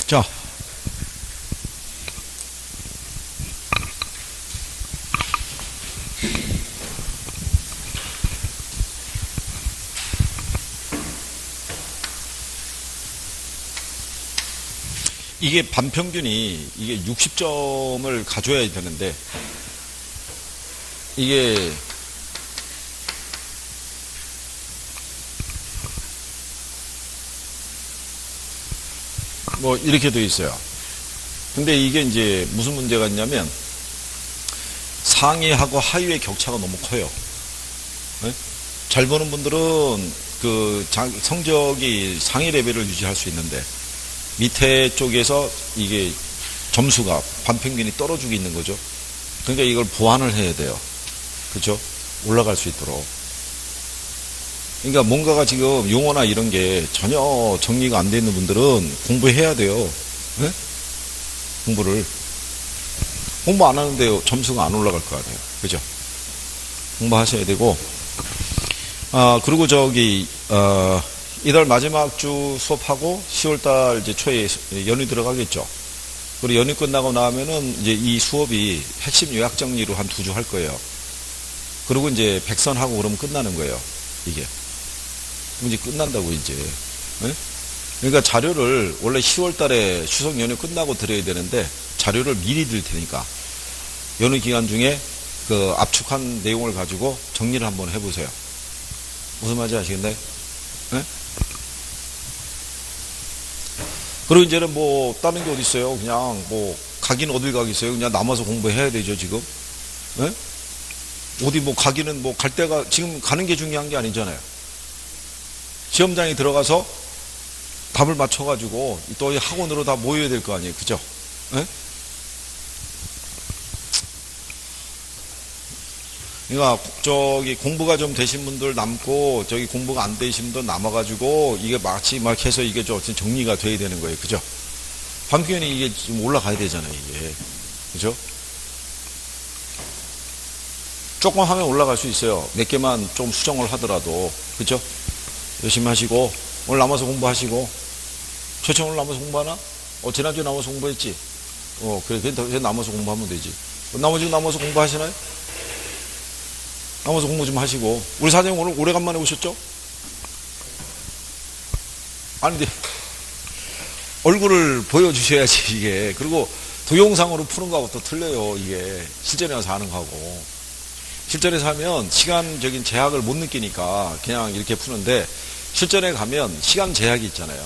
자, 이게 반평균이 이게 60점을 가져야 되는데 이게 뭐 이렇게 돼 있어요. 근데 이게 이제 무슨 문제가 있냐면 상위하고 하위의 격차가 너무 커요. 네? 잘 보는 분들은 그 성적이 상위 레벨을 유지할 수 있는데 밑에 쪽에서 이게 점수가 반평균이 떨어지고 있는 거죠. 그러니까 이걸 보완을 해야 돼요. 그렇죠? 올라갈 수 있도록. 그러니까 뭔가가 지금 용어나 이런 게 전혀 정리가 안 돼 있는 분들은 공부해야 돼요. 네? 공부를. 공부 안 하는데 점수가 안 올라갈 거 아니에요. 그죠? 공부하셔야 되고. 그리고 이달 마지막 주 수업하고 10월달 이제 초에 연휴 들어가겠죠. 그리고 연휴 끝나고 나면은 이제 이 수업이 핵심 요약 정리로 한 2주 할 거예요. 그리고 이제 백선하고 그러면 끝나는 거예요. 이게. 이제 끝난다고 이제. 네? 그러니까 자료를 원래 10월 달에 추석 연휴 끝나고 드려야 되는데 자료를 미리 드릴 테니까 연휴 기간 중에 그 압축한 내용을 가지고 정리를 한번 해보세요. 무슨 말인지 아시겠나요? 네? 그리고 이제는 뭐 다른 게 어디 있어요? 그냥 뭐 가긴 어딜 가겠어요? 그냥 남아서 공부해야 되죠 지금. 네? 어디 뭐 가기는 뭐 갈 데가 지금 가는 게 중요한 게 아니잖아요. 시험장에 들어가서 답을 맞춰가지고 또 이 학원으로 다 모여야 될 거 아니에요. 그죠? 네? 그러니까 공부가 좀 되신 분들 남고 공부가 안 되신 분들 남아가지고 이게 마치 막 해서 이게 좀 정리가 돼야 되는 거예요. 그죠? 반평균이 이게 좀 올라가야 되잖아요. 이게. 그죠? 조금 하면 올라갈 수 있어요. 몇 개만 좀 수정을 하더라도. 그죠? 열심히 하시고 오늘 남아서 공부하시고 최초 오늘 남아서 공부하나? 지난주에 남아서 공부했지? 그래 남아서 공부하면 되지. 나머지 남아서 공부하시나요? 남아서 공부 좀 하시고 우리 사장님 오늘 오래간만에 오셨죠? 아니 근데 얼굴을 보여주셔야지 이게. 그리고 동영상으로 푸는 거하고 또 틀려요. 이게 실전에 와서 하는 거하고. 실전에서 하면 시간적인 제약을 못 느끼니까 그냥 이렇게 푸는데 실전에 가면 시간 제약이 있잖아요.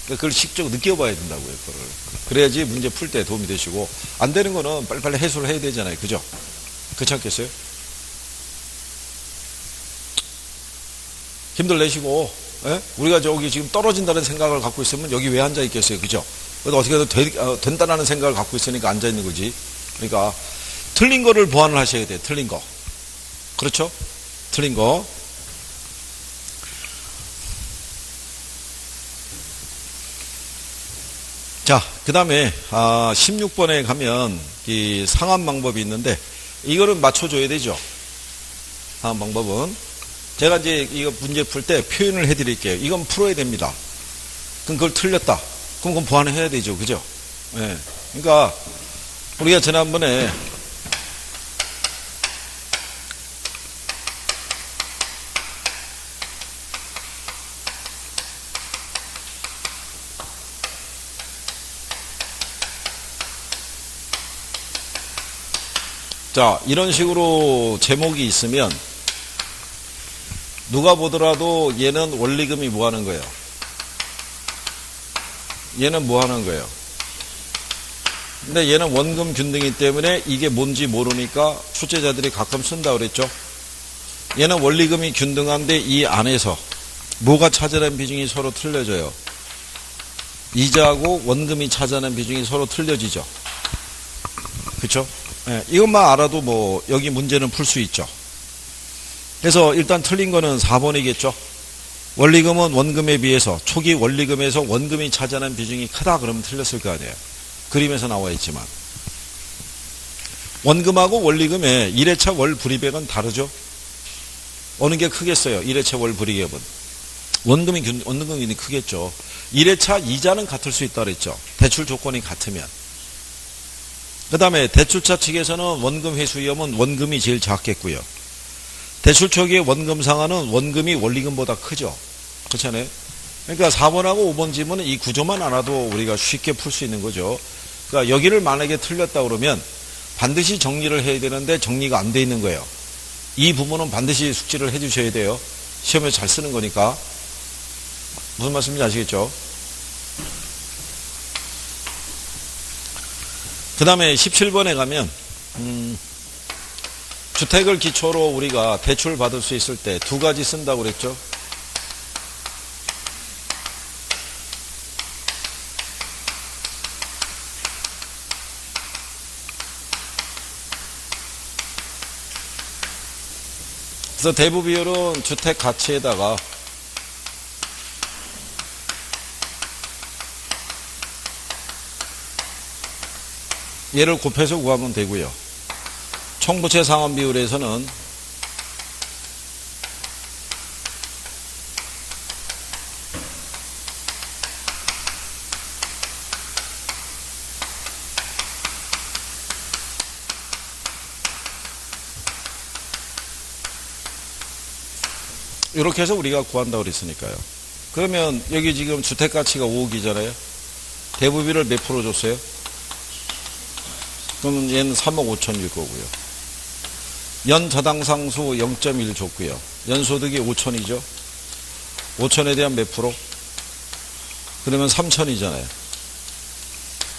그러니까 그걸 직접 느껴봐야 된다고요. 그걸. 그래야지 문제 풀 때 도움이 되시고 안 되는 거는 빨리빨리 해소를 해야 되잖아요. 그죠? 그렇지 않겠어요? 힘들 내시고 우리가 지금 떨어진다는 생각을 갖고 있으면 여기 왜 앉아 있겠어요. 그죠? 어떻게든 된다는 생각을 갖고 있으니까 앉아 있는 거지. 그러니까 틀린 거를 보완을 하셔야 돼요. 틀린 거. 그렇죠? 틀린 거. 자, 그 다음에 16번에 가면 이 상환 방법이 있는데 이거를 맞춰줘야 되죠. 상환 방법은 제가 이제 이거 문제 풀 때 표현을 해드릴게요. 이건 풀어야 됩니다. 그럼 그걸 틀렸다. 그럼 그건 보완을 해야 되죠. 그죠? 예. 그러니까 우리가 지난번에 자, 이런 식으로 제목이 있으면 누가 보더라도 얘는 원리금이 뭐 하는 거예요? 얘는 뭐 하는 거예요? 근데 얘는 원금 균등이기 때문에 이게 뭔지 모르니까 출제자들이 가끔 쓴다고 그랬죠? 얘는 원리금이 균등한데 이 안에서 뭐가 차지하는 비중이 서로 틀려져요. 이자하고 원금이 차지하는 비중이 서로 틀려지죠. 그쵸? 네, 이것만 알아도 뭐 여기 문제는 풀 수 있죠. 그래서 일단 틀린 거는 4번이겠죠. 원리금은 원금에 비해서 초기 원리금에서 원금이 차지하는 비중이 크다 그러면 틀렸을 거 아니에요. 그림에서 나와 있지만 원금하고 원리금의 1회차 월 불이백은 다르죠. 어느 게 크겠어요? 1회차 월 불이백은 원금이 크겠죠. 1회차 이자는 같을 수 있다 그랬죠. 대출 조건이 같으면. 그 다음에 대출자 측에서는 원금 회수 위험은 원금이 제일 작겠고요. 대출 초기의 원금 상한은 원금이 원리금보다 크죠. 그렇잖아요. 그러니까 4번하고 5번 지문은 이 구조만 알아도 우리가 쉽게 풀 수 있는 거죠. 그러니까 여기를 만약에 틀렸다 그러면 반드시 정리를 해야 되는데 정리가 안 돼 있는 거예요. 이 부분은 반드시 숙지를 해 주셔야 돼요. 시험에 잘 쓰는 거니까. 무슨 말씀인지 아시겠죠? 그 다음에 17번에 가면 주택을 기초로 우리가 대출 받을 수 있을 때 두 가지 쓴다고 그랬죠. 그래서 대부 비율은 주택 가치에다가 얘를 곱해서 구하면 되고요. 총부채 상환 비율에서는 이렇게 해서 우리가 구한다고 그랬으니까요. 그러면 여기 지금 주택가치가 5억이잖아요. 대부비를 몇 프로 줬어요? 그러면 얘는 3억 5천일 거고요. 연 저당상수 0.1 줬고요. 연소득이 5천이죠. 5천에 대한 몇 프로? 그러면 3천이잖아요.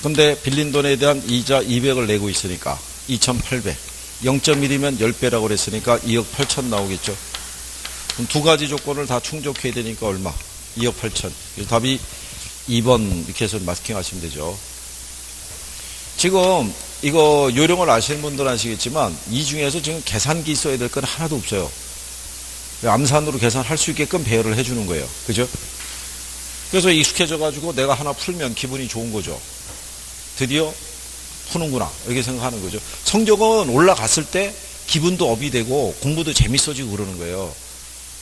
근데 빌린 돈에 대한 이자 200을 내고 있으니까 2,800. 0.1이면 10배라고 그랬으니까 2억 8천 나오겠죠. 그럼 두 가지 조건을 다 충족해야 되니까 얼마? 2억 8천. 답이 2번 이렇게 해서 마스킹하시면 되죠. 지금 이거 요령을 아시는 분들은 아시겠지만 이 중에서 지금 계산기 써야 될 건 하나도 없어요. 암산으로 계산할 수 있게끔 배열을 해주는 거예요. 그죠? 그래서 익숙해져 가지고 내가 하나 풀면 기분이 좋은 거죠. 드디어 푸는구나 이렇게 생각하는 거죠. 성적은 올라갔을 때 기분도 업이 되고 공부도 재밌어지고 그러는 거예요.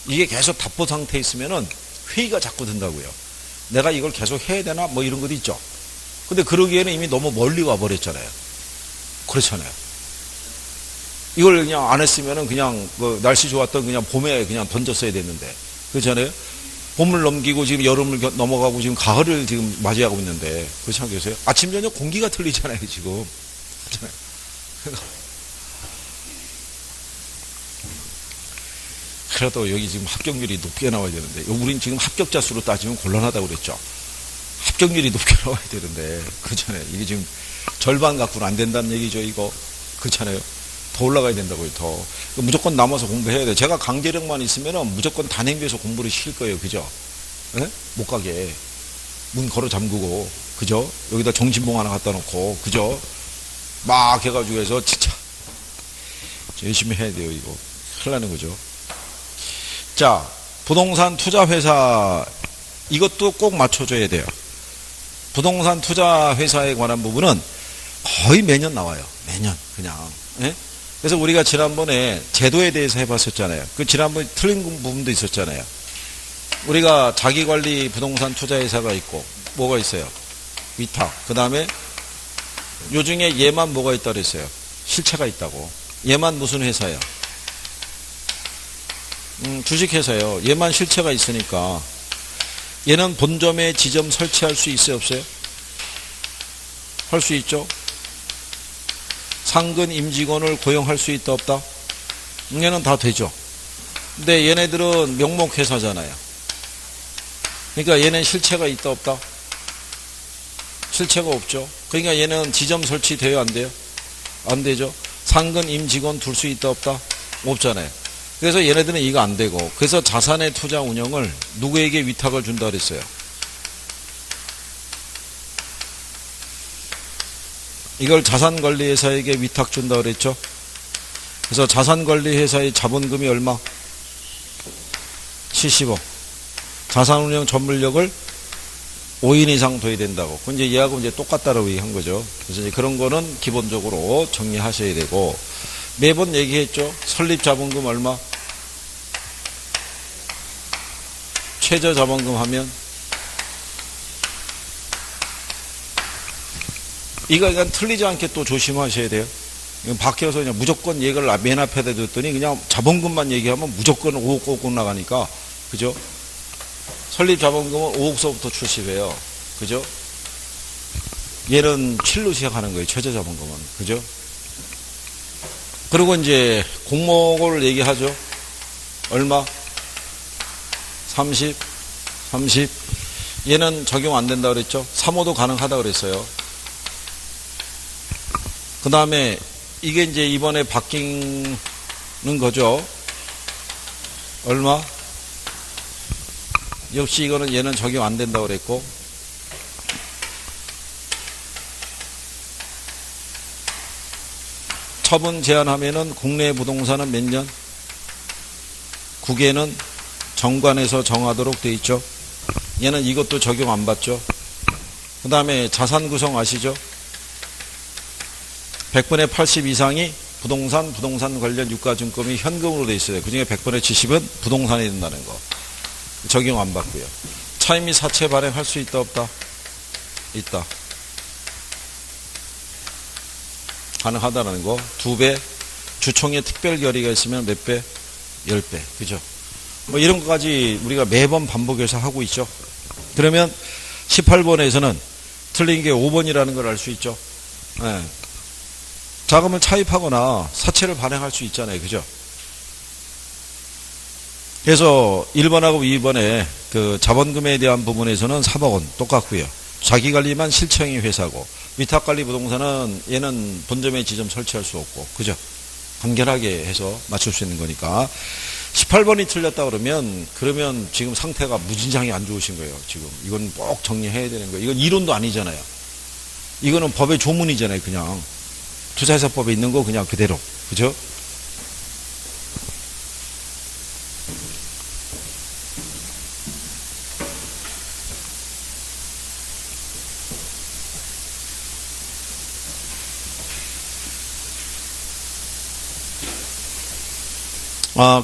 이게 계속 답보 상태에 있으면은 회의가 자꾸 든다고요. 내가 이걸 계속 해야 되나 뭐 이런 것도 있죠. 근데 그러기에는 이미 너무 멀리 와버렸잖아요. 그렇잖아요. 이걸 그냥 안 했으면은 그냥 그 날씨 좋았던 그냥 봄에 그냥 던졌어야 됐는데. 그렇잖아요. 봄을 넘기고 지금 여름을 넘어가고 지금 가을을 지금 맞이하고 있는데. 그렇지 않겠어요? 아침 저녁 공기가 틀리잖아요 지금. 그렇잖아요. 그래도 여기 지금 합격률이 높게 나와야 되는데 우린 지금 합격자 수로 따지면 곤란하다고 그랬죠. 합격률이 높게 나와야 되는데 그렇잖아요. 이게 지금 절반 갖고는 안 된다는 얘기죠. 이거 그렇잖아요. 더 올라가야 된다고요. 더 무조건 남아서 공부해야 돼요. 제가 강제력만 있으면 무조건 단행비에서 공부를 시킬 거예요. 그죠? 네? 못 가게 문 걸어 잠그고 그죠? 여기다 정신봉 하나 갖다 놓고 그죠? 막 해가지고 해서 진짜 열심히 해야 돼요. 이거 큰일 나는 거죠. 자, 부동산 투자회사 이것도 꼭 맞춰줘야 돼요. 부동산 투자회사에 관한 부분은 거의 매년 나와요. 매년 그냥. 예? 그래서 우리가 지난번에 제도에 대해서 해봤었잖아요. 그 지난번에 틀린 부분도 있었잖아요. 우리가 자기관리 부동산 투자회사가 있고 뭐가 있어요? 위탁. 그 다음에 요중에 얘만 뭐가 있다 그랬어요? 실체가 있다고. 얘만 무슨 회사예요? 주식회사예요. 얘만 실체가 있으니까 얘는 본점에 지점 설치할 수 있어요? 없어요? 할 수 있죠. 상근 임직원을 고용할 수 있다 없다? 얘는 다 되죠. 근데 얘네들은 명목회사잖아요. 그러니까 얘는 실체가 있다 없다? 실체가 없죠. 그러니까 얘는 지점 설치 돼요 안 돼요? 안 되죠. 상근 임직원 둘 수 있다 없다? 없잖아요. 그래서 얘네들은 이거 안 되고 그래서 자산의 투자 운영을 누구에게 위탁을 준다 그랬어요? 이걸 자산관리회사에게 위탁 준다 그랬죠? 그래서 자산관리회사의 자본금이 얼마? 70억. 자산운영 전문력을 5인 이상 둬야 된다고. 그 이제 얘하고 이제 똑같다라고 얘기한 거죠. 그래서 이제 그런 거는 기본적으로 정리하셔야 되고 매번 얘기했죠. 설립 자본금 얼마? 최저자본금 하면 이거 그냥 틀리지 않게 또 조심하셔야 돼요. 이건 바뀌어서 그냥 무조건 얘기를 맨 앞에다 뒀더니 그냥 자본금만 얘기하면 무조건 5억 꼭 나가니까, 그죠? 설립 자본금은 5억서부터 출시해요. 그죠? 얘는 7로 시작하는 거예요. 최저 자본금은. 그죠? 그리고 이제 공모를 얘기하죠. 얼마? 30. 얘는 적용 안 된다 그랬죠? 3호도 가능하다 그랬어요. 그 다음에 이게 이제 이번에 바뀌는 거죠. 얼마? 역시 이거는 얘는 적용 안 된다고 그랬고, 처분 제한하면은 국내 부동산은 몇 년? 국외는 정관에서 정하도록 돼 있죠. 얘는 이것도 적용 안 받죠. 그 다음에 자산 구성 아시죠? 100분의 80 이상이 부동산 관련 유가증권이 현금으로 돼 있어요. 그 중에 100분의 70은 부동산이 된다는 거. 적용 안 받고요. 차임이 사채 발행할 수 있다 없다? 있다. 가능하다는 거. 2배. 주총에 특별 결의가 있으면 몇 배? 10배. 그죠? 뭐 이런 것까지 우리가 매번 반복해서 하고 있죠. 그러면 18번에서는 틀린 게 5번이라는 걸 알 수 있죠. 네. 자금을 차입하거나 사채를 발행할 수 있잖아요. 그죠? 그래서 1번하고 2번에 그 자본금에 대한 부분에서는 3억 원 똑같고요. 자기관리만 실청이 회사고, 위탁관리 부동산은 얘는 본점에 지점 설치할 수 없고, 그죠? 간결하게 해서 맞출 수 있는 거니까. 18번이 틀렸다 그러면 지금 상태가 무진장이 안 좋으신 거예요. 지금 이건 꼭 정리해야 되는 거예요. 이건 이론도 아니잖아요. 이거는 법의 조문이잖아요. 그냥 투자회사법에 있는 거 그냥 그대로, 그죠?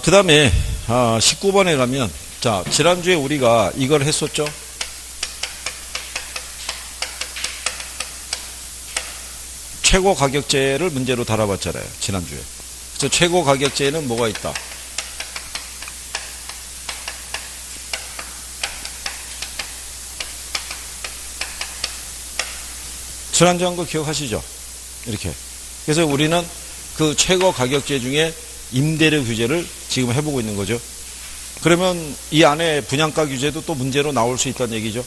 그 다음에 19번에 가면, 자, 지난주에 우리가 이걸 했었죠. 최고 가격제를 문제로 다뤄봤잖아요. 지난주에. 그래서 최고 가격제에는 뭐가 있다? 지난주 한 거 기억하시죠? 이렇게. 그래서 우리는 그 최고 가격제 중에 임대료 규제를 지금 해보고 있는 거죠. 그러면 이 안에 분양가 규제도 또 문제로 나올 수 있다는 얘기죠.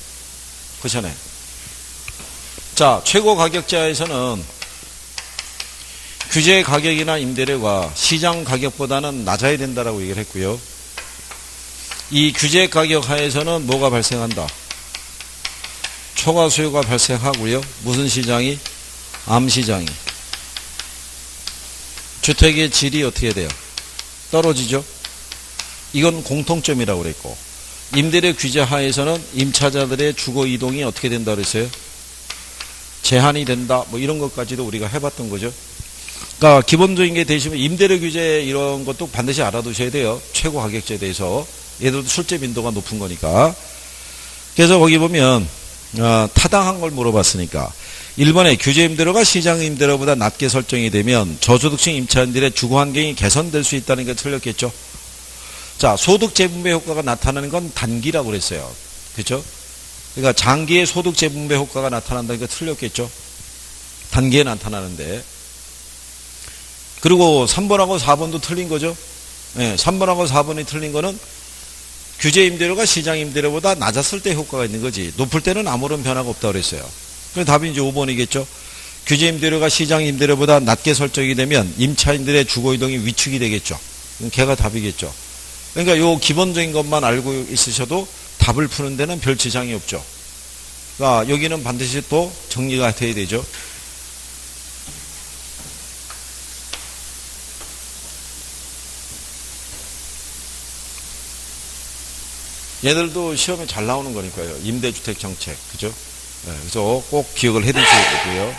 그렇잖아요. 자, 최고 가격제에서는 규제 가격이나 임대료가 시장 가격보다는 낮아야 된다라고 얘기를 했고요. 이 규제 가격 하에서는 뭐가 발생한다? 초과 수요가 발생하고요. 무슨 시장이? 암시장이. 주택의 질이 어떻게 돼요? 떨어지죠. 이건 공통점이라고 그랬고, 임대료 규제 하에서는 임차자들의 주거 이동이 어떻게 된다 그랬어요? 제한이 된다. 뭐 이런 것까지도 우리가 해봤던 거죠. 그러니까 기본적인 게 되시면 임대료 규제 이런 것도 반드시 알아두셔야 돼요. 최고 가격제에 대해서. 얘들도 실제 빈도가 높은 거니까. 그래서 거기 보면 타당한 걸 물어봤으니까 1번에 규제 임대료가 시장 임대료보다 낮게 설정이 되면 저소득층 임차인들의 주거 환경이 개선될 수 있다는 게 틀렸겠죠. 자, 소득 재분배 효과가 나타나는 건 단기라고 그랬어요. 그렇죠? 그러니까 장기의 소득 재분배 효과가 나타난다는 게 틀렸겠죠. 단기에 나타나는데. 그리고 3번하고 4번도 틀린 거죠. 네, 3번하고 4번이 틀린 거는 규제 임대료가 시장 임대료보다 낮았을 때 효과가 있는 거지, 높을 때는 아무런 변화가 없다고 그랬어요. 그럼 답이 이제 5번이겠죠. 규제 임대료가 시장 임대료보다 낮게 설정이 되면 임차인들의 주거 이동이 위축이 되겠죠. 걔가 답이겠죠. 그러니까 요 기본적인 것만 알고 있으셔도 답을 푸는 데는 별 지장이 없죠. 그러니까 여기는 반드시 또 정리가 돼야 되죠. 얘들도 시험에 잘 나오는 거니까요. 임대주택 정책. 그죠? 네, 그래서 꼭 기억을 해 두셔야 되고요.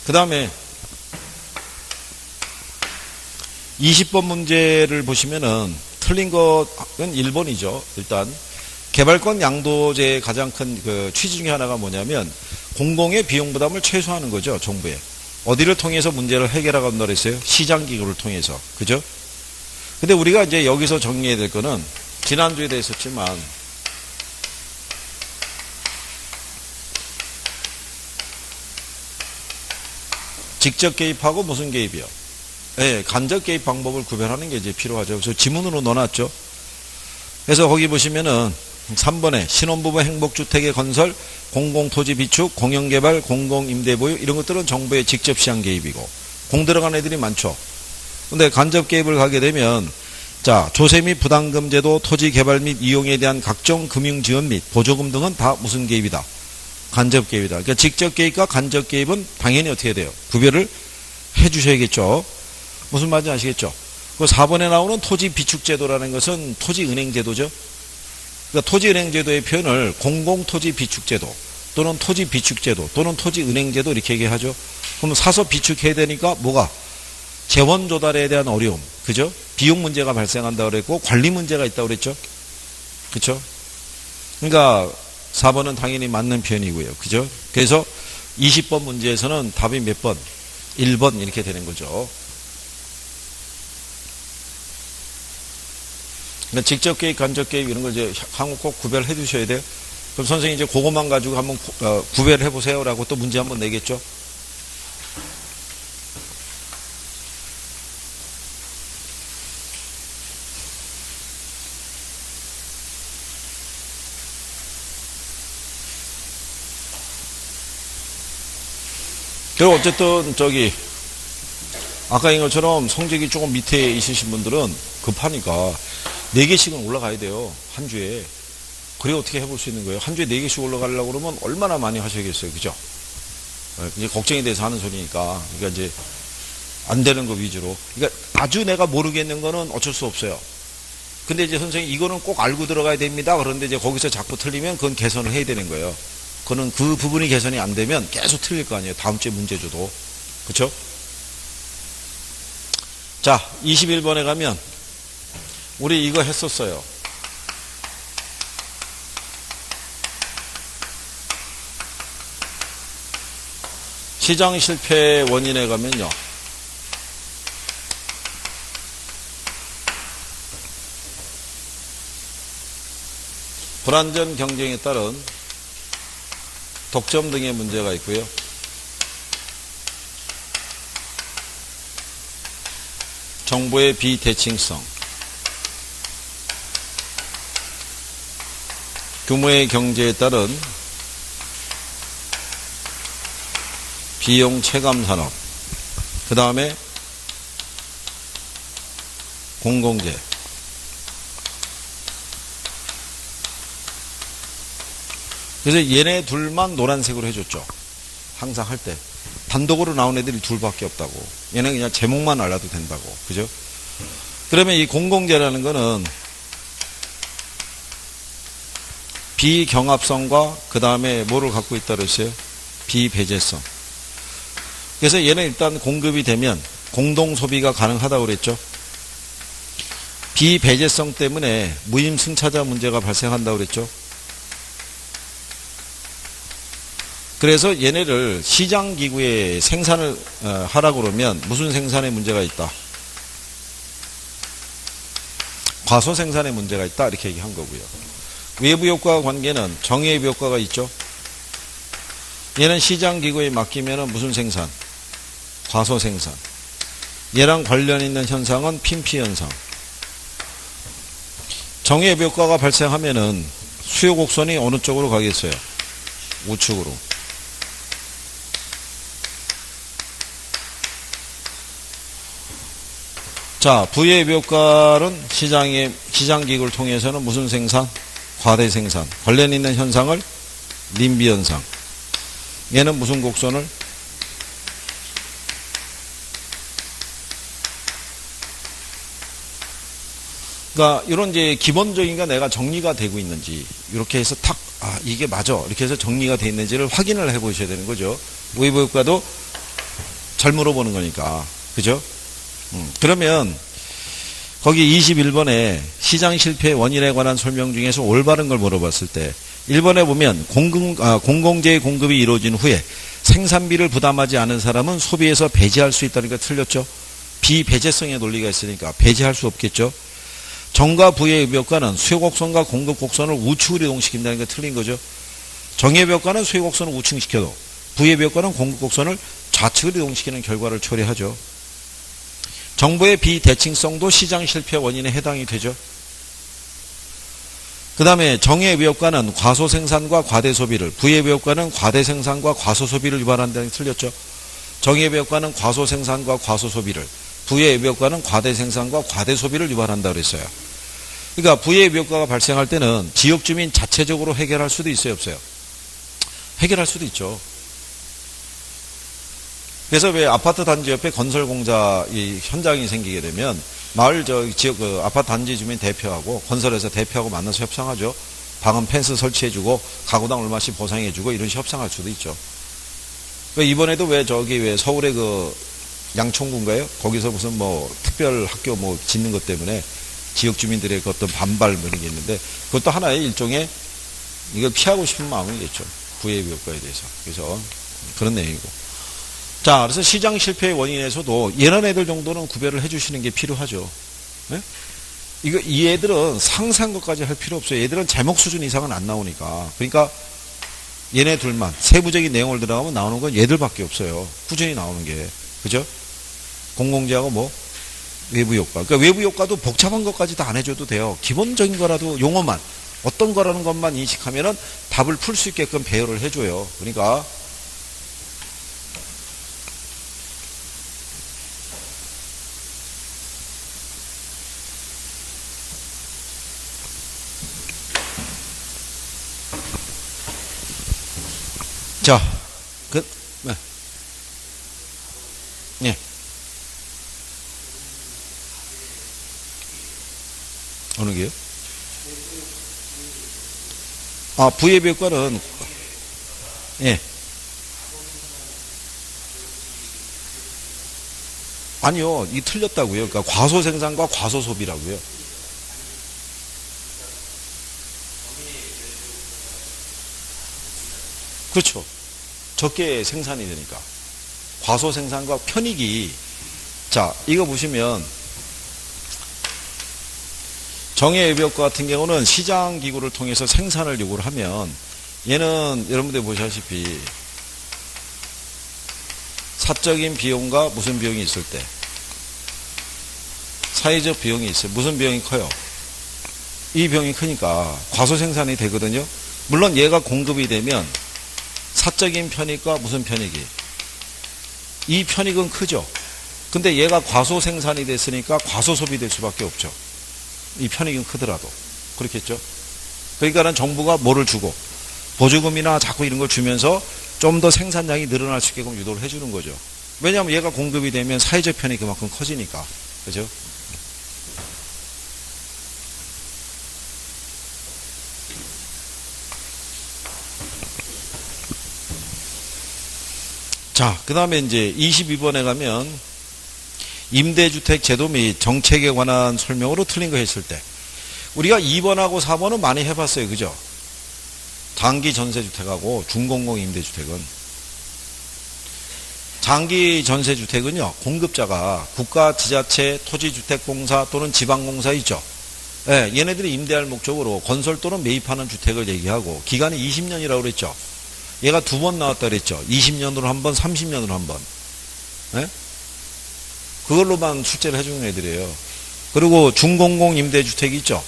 그 다음에 20번 문제를 보시면은 틀린 것은 1번이죠. 일단 개발권 양도제의 가장 큰 그 취지 중에 하나가 뭐냐면 공공의 비용 부담을 최소화하는 거죠. 정부에. 어디를 통해서 문제를 해결하간다 그랬어요? 시장기구를 통해서. 그죠? 근데 우리가 이제 여기서 정리해야 될 거는 지난주에도 했었지만 직접 개입하고 무슨 개입이요? 네, 간접 개입 방법을 구별하는 게 이제 필요하죠. 그래서 지문으로 넣어놨죠. 그래서 거기 보시면은 3번에 신혼부부 행복주택의 건설, 공공토지 비축, 공영개발, 공공임대보유 이런 것들은 정부의 직접 시장 개입이고 공 들어간 애들이 많죠. 근데 간접 개입을 가게 되면 자 조세 및 부담금 제도, 토지 개발 및 이용에 대한 각종 금융 지원 및 보조금 등은 다 무슨 개입이다? 간접 개입이다. 그러니까 직접 개입과 간접 개입은 당연히 어떻게 돼요? 구별을 해 주셔야겠죠. 무슨 말인지 아시겠죠? 그 4번에 나오는 토지 비축 제도라는 것은 토지 은행 제도죠. 그러니까 토지 은행 제도의 표현을 공공토지 비축 제도 또는 토지 비축 제도 또는 토지 은행 제도 이렇게 얘기하죠. 그럼 사서 비축해야 되니까 뭐가? 재원 조달에 대한 어려움. 그죠? 비용 문제가 발생한다고 그랬고 관리 문제가 있다고 그랬죠. 그렇죠? 그러니까 4번은 당연히 맞는 표현이고요. 그죠? 그래서 20번 문제에서는 답이 몇 번? 1번 이렇게 되는 거죠. 그러니까 직접 개입, 간접 개입 이런 걸 이제 한국 꼭 구별해 두셔야 돼요. 그럼 선생님이 이제 그것만 가지고 한번 구별해 보세요라고 또 문제 한번 내겠죠. 그리고 어쨌든 아까 인 것처럼 성적이 조금 밑에 있으신 분들은 급하니까 4개씩은 올라가야 돼요. 한 주에. 그래 어떻게 해볼 수 있는 거예요? 한 주에 4개씩 올라가려고 그러면 얼마나 많이 하셔야겠어요. 그죠? 이제 걱정이 돼서 하는 소리니까. 그러니까 이제 안 되는 거 위주로. 그러니까 아주 내가 모르겠는 거는 어쩔 수 없어요. 근데 이제 선생님 이거는 꼭 알고 들어가야 됩니다. 그런데 이제 거기서 자꾸 틀리면 그건 개선을 해야 되는 거예요. 그거는 그 부분이 개선이 안 되면 계속 틀릴 거 아니에요. 다음 주에 문제 줘도. 그쵸? 자, 21번에 가면 우리 이거 했었어요. 시장 실패 원인에 가면요. 불안전 경쟁에 따른 독점 등의 문제가 있고요. 정보의 비대칭성, 규모의 경제에 따른 비용 체감 산업, 그 다음에 공공재, 그래서 얘네 둘만 노란색으로 해줬죠. 항상 할 때. 단독으로 나온 애들이 둘밖에 없다고. 얘는 그냥 제목만 알아도 된다고. 그죠? 그러면 이 공공재라는 거는 비경합성과 그 다음에 뭐를 갖고 있다 그랬어요? 비배제성. 그래서 얘는 일단 공급이 되면 공동소비가 가능하다고 그랬죠. 비배제성 때문에 무임승차자 문제가 발생한다고 그랬죠. 그래서 얘네를 시장기구에 생산을 하라고 그러면 무슨 생산에 문제가 있다? 과소생산에 문제가 있다 이렇게 얘기한 거고요. 외부효과 관계는 정해외부효과가 있죠. 얘는 시장기구에 맡기면 무슨 생산? 과소생산. 얘랑 관련 있는 현상은 핀피현상. 정해외부효과가 발생하면은 수요 곡선이 어느 쪽으로 가겠어요? 우측으로. 자, 부의효과는 시장기구를 통해서는 무슨 생산? 과대생산. 관련 있는 현상을 님비현상. 얘는 무슨 곡선을? 그러니까 이런 이제 기본적인 게 내가 정리가 되고 있는지 이렇게 해서 탁 이게 맞아 이렇게 해서 정리가 되어 있는지를 확인을 해 보셔야 되는 거죠. 우회보효과도 잘 물어보는 거니까. 그죠? 그러면 거기 21번에 시장 실패의 원인에 관한 설명 중에서 올바른 걸 물어봤을 때 1번에 보면 공공재의 공급이 이루어진 후에 생산비를 부담하지 않은 사람은 소비에서 배제할 수 있다는 게 틀렸죠. 비배제성의 논리가 있으니까 배제할 수 없겠죠. 정과 부의 의벽과는 수요곡선과 공급곡선을 우측으로 이동시킨다는 게 틀린 거죠. 정의 의벽과는 수요곡선을 우측시켜도 부의 의벽과는 공급곡선을 좌측으로 이동시키는 결과를 초래하죠. 정보의 비대칭성도 시장 실패 원인에 해당이 되죠. 그 다음에 정의 의벽과는 과소생산과 과대소비를, 부의 의벽과는 과대생산과 과소소비를 유발한다는 게 틀렸죠. 정의 의벽과는 과소생산과 과소소비를, 부의 의벽과는 과대생산과 과대소비를 유발한다고 그랬어요. 그러니까 부의 의벽과가 발생할 때는 지역주민 자체적으로 해결할 수도 있어요, 없어요? 해결할 수도 있죠. 그래서 왜 아파트 단지 옆에 건설공사 이 현장이 생기게 되면 마을 지역 아파트 단지 주민 대표하고 건설회사 대표하고 만나서 협상하죠. 방음 펜스 설치해주고 가구당 얼마씩 보상해주고 이런 식으로 협상할 수도 있죠. 이번에도 왜 서울의 양천구인가요? 거기서 무슨 특별 학교 짓는 것 때문에 지역 주민들의 어떤 반발 이런 게 있는데 그것도 하나의 일종의 이걸 피하고 싶은 마음이겠죠. 부의 의벽과에 대해서. 그래서 그런 내용이고. 자, 그래서 시장 실패의 원인에서도 이런 애들 정도는 구별을 해주시는 게 필요하죠. 네? 이 애들은 상세한 것까지 할 필요 없어요. 얘들은 제목 수준 이상은 안 나오니까. 그러니까 얘네 둘만 세부적인 내용을 들어가면 나오는 건 얘들밖에 없어요. 꾸준히 나오는 게. 그죠? 공공재하고 외부 효과. 그러니까 외부 효과도 복잡한 것까지 다 안 해줘도 돼요. 기본적인 거라도 용어만, 어떤 거라는 것만 인식하면은 답을 풀 수 있게끔 배열을 해줘요. 그러니까 자, 네. 어느 게요? 부의 의벽과는, 예. 아니요, 이 틀렸다고요. 그러니까 과소생산과 과소소비라고요. 그렇죠. 적게 생산이 되니까. 과소생산과 편익이, 자, 이거 보시면, 정의 의벽과 같은 경우는 시장 기구를 통해서 생산을 요구를 하면, 얘는 여러분들 보시다시피, 사적인 비용과 무슨 비용이 있을 때, 사회적 비용이 있어요. 무슨 비용이 커요? 이 비용이 크니까 과소생산이 되거든요. 물론 얘가 공급이 되면, 사적인 편익과 무슨 편익이? 이 편익은 크죠. 근데 얘가 과소생산이 됐으니까 과소소비될 수밖에 없죠. 이 편익은 크더라도. 그렇겠죠. 그러니까는 정부가 뭐를 주고 보조금이나 자꾸 이런 걸 주면서 좀 더 생산량이 늘어날 수 있게끔 유도를 해주는 거죠. 왜냐하면 얘가 공급이 되면 사회적 편익이 그만큼 커지니까. 그죠? 자, 그 다음에 이제 22번에 가면 임대주택 제도 및 정책에 관한 설명으로 틀린 거 했을 때 우리가 2번하고 4번은 많이 해봤어요. 그죠? 장기 전세주택하고 중공공 임대주택은 장기 전세주택은요. 공급자가 국가, 지자체, 토지주택공사 또는 지방공사 있죠. 예, 얘네들이 임대할 목적으로 건설 또는 매입하는 주택을 얘기하고 기간이 20년이라고 그랬죠. 얘가 두 번 나왔다 그랬죠. 20년으로 한 번, 30년으로 한 번. 예? 그걸로만 출제를 해주는 애들이에요. 그리고 중공공 임대주택이 있죠.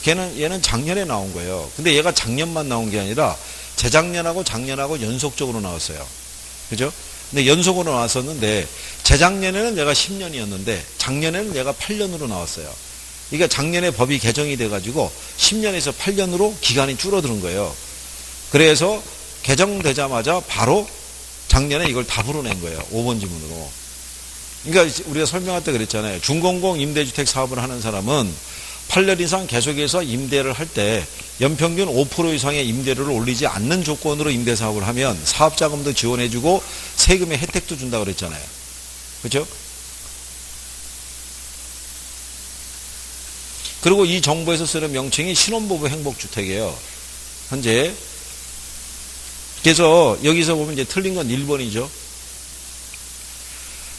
얘는 작년에 나온 거예요. 근데 얘가 작년만 나온 게 아니라 재작년하고 작년하고 연속적으로 나왔어요. 그죠? 근데 연속으로 나왔었는데 재작년에는 얘가 10년이었는데 작년에는 얘가 8년으로 나왔어요. 그러니까 작년에 법이 개정이 돼가지고 10년에서 8년으로 기간이 줄어드는 거예요. 그래서 개정되자마자 바로 작년에 이걸 다 풀어낸 거예요. 5번 지문으로. 그러니까 우리가 설명할 때 그랬잖아요. 중공공 임대주택 사업을 하는 사람은 8년 이상 계속해서 임대를 할 때 연평균 5% 이상의 임대료를 올리지 않는 조건으로 임대사업을 하면 사업자금도 지원해주고 세금의 혜택도 준다고 그랬잖아요. 그렇죠? 그리고 이 정부에서 쓰는 명칭이 신혼부부 행복주택이에요. 현재. 그래서 여기서 보면 이제 틀린 건 1번이죠.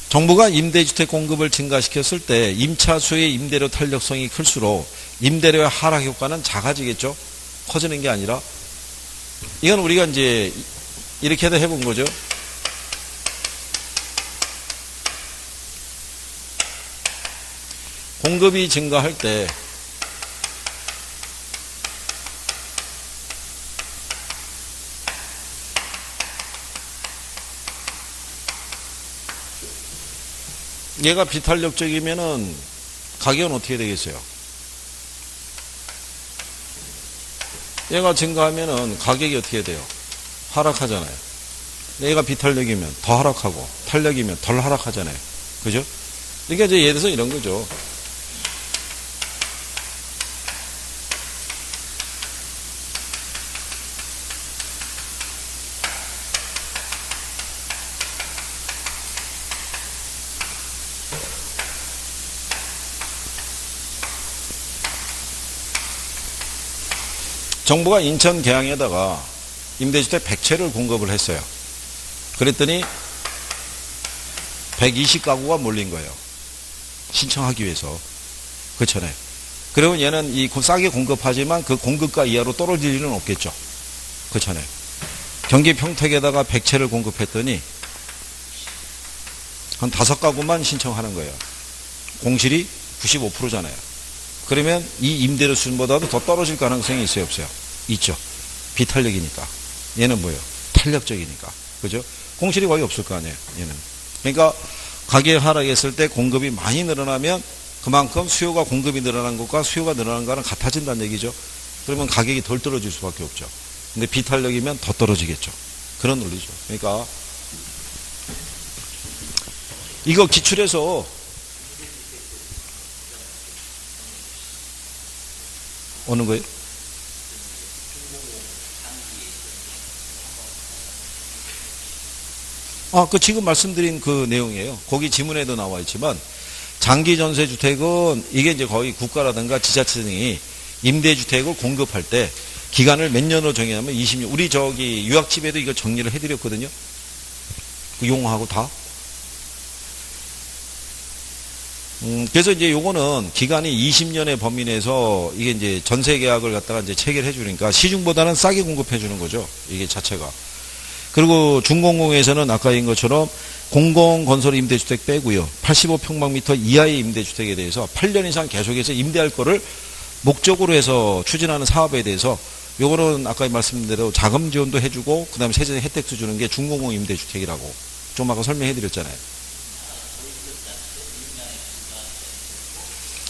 정부가 임대주택 공급을 증가시켰을 때 임차수의 임대료 탄력성이 클수록 임대료의 하락 효과는 작아지겠죠. 커지는 게 아니라. 이건 우리가 이제 이렇게 해본 거죠. 공급이 증가할 때 얘가 비탄력적이면은 가격은 어떻게 되겠어요? 얘가 증가하면은 가격이 어떻게 돼요? 하락하잖아요. 얘가 비탄력이면 더 하락하고 탄력이면 덜 하락하잖아요. 그죠? 그러니까 이제 예를 들어서 이런 거죠. 정부가 인천 계양에다가 임대주택 100채를 공급을 했어요. 그랬더니 120가구가 몰린 거예요. 신청하기 위해서. 그렇잖아요. 그러면 얘는 이 싸게 공급하지만 그 공급가 이하로 떨어질 일은 없겠죠. 그렇잖아요. 경기 평택에다가 100채를 공급했더니 한 5가구만 신청하는 거예요. 공실이 95%잖아요. 그러면 이 임대료 수준보다도 더 떨어질 가능성이 있어요, 없어요? 있죠. 비탄력이니까. 얘는 뭐예요? 탄력적이니까. 그죠? 공실이 거의 없을 거 아니에요, 얘는. 그러니까 가격 하락했을 때 공급이 많이 늘어나면 그만큼 수요가 공급이 늘어난 것과 수요가 늘어난 거는 같아진다는 얘기죠. 그러면 가격이 덜 떨어질 수밖에 없죠. 근데 비탄력이면 더 떨어지겠죠. 그런 논리죠. 그러니까 이거 기출해서 오는 거예요? 그 지금 말씀드린 그 내용이에요. 거기 지문에도 나와 있지만 장기 전세 주택은 이게 이제 거의 국가라든가 지자체 등이 임대주택을 공급할 때 기간을 몇 년으로 정하냐면 20년. 우리 저기 유학집에도 이거 정리를 해드렸거든요. 그 용어하고 다. 그래서 이제 요거는 기간이 20년의 범위 내에서 이게 이제 전세 계약을 갖다가 이제 체결해 주니까 시중보다는 싸게 공급해 주는 거죠. 이게 자체가. 그리고 준공공에서는 아까 인 것처럼 공공건설 임대주택 빼고요. 85평방미터 이하의 임대주택에 대해서 8년 이상 계속해서 임대할 거를 목적으로 해서 추진하는 사업에 대해서 요거는 아까 말씀드린 대로 자금 지원도 해주고 그 다음에 세제 혜택도 주는 게 준공공 임대주택이라고 좀 아까 설명해 드렸잖아요.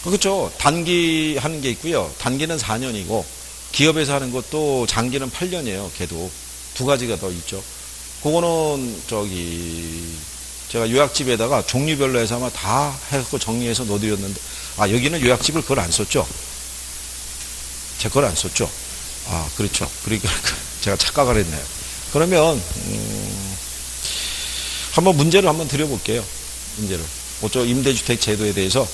그렇죠. 단기 하는 게 있고요. 단기는 4년이고 기업에서 하는 것도 장기는 8년이에요. 걔도 두 가지가 더 있죠. 그거는 제가 요약집에다가 종류별로 해서 아마 다 해서 정리해서 넣어드렸는데 여기는 요약집을 그걸 안 썼죠. 제 걸 안 썼죠. 그렇죠. 그러니까 제가 착각을 했네요. 그러면 한번 문제를 한번 드려볼게요. 문제를. 어쩌 임대주택 제도에 대해서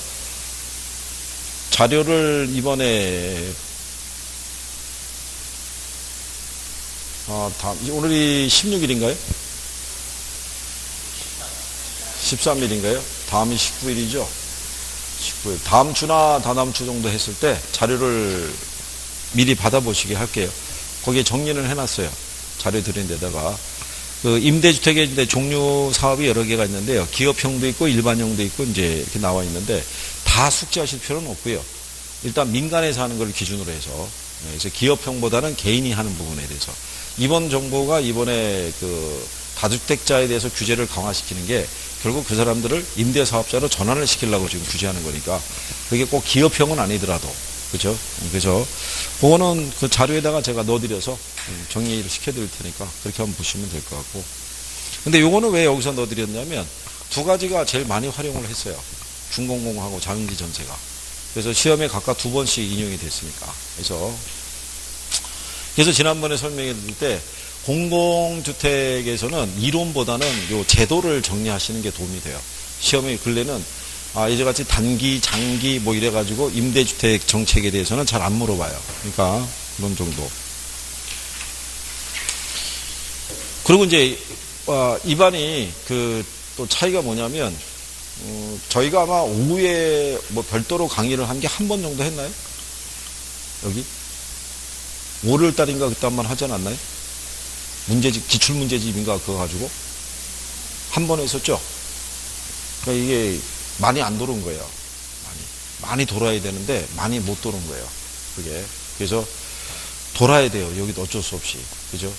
자료를 이번에 오늘이 16일인가요? 13일인가요? 다음이 19일이죠? 19일. 다음 주나 다다음 주 정도 했을 때 자료를 미리 받아보시게 할게요. 거기에 정리를 해놨어요. 자료 드린 데다가. 그 임대주택의 이제 종류 사업이 여러 개가 있는데요. 기업형도 있고 일반형도 있고 이제 이렇게 나와 있는데 다 숙지하실 필요는 없고요. 일단 민간에서 하는 걸 기준으로 해서. 그래서 기업형보다는 개인이 하는 부분에 대해서. 이번 정부가 이번에 그 다주택자에 대해서 규제를 강화시키는 게 결국 그 사람들을 임대사업자로 전환을 시키려고 지금 규제하는 거니까 그게 꼭 기업형은 아니더라도 그죠? 그래서 그거는 그 자료에다가 제가 넣어드려서 정리를 시켜드릴 테니까 그렇게 한번 보시면 될 것 같고. 근데 요거는 왜 여기서 넣어드렸냐면 두 가지가 제일 많이 활용을 했어요. 준공공하고 장기 전세가. 그래서 시험에 각각 2번씩 인용이 됐으니까. 그래서 지난번에 설명해 드릴 때 공공주택에서는 이론보다는 요 제도를 정리하시는 게 도움이 돼요. 시험의 근래는 이제같이 단기, 장기 뭐 이래가지고 임대주택 정책에 대해서는 잘 안 물어봐요. 그러니까 그런 정도. 그리고 이제 입안이 또 차이가 뭐냐면 저희가 아마 오후에 뭐 별도로 강의를 한 게 한 번 정도 했나요? 여기 5월 달인가 그때 한 번 하지 않았나요? 문제집, 기출문제집인가 그거 가지고 한 번 했었죠. 그러니까 이게 많이 안 돌은 거예요. 많이 돌아야 되는데 많이 못 도는 거예요. 그게. 그래서 돌아야 돼요. 여기도 어쩔 수 없이. 그죠?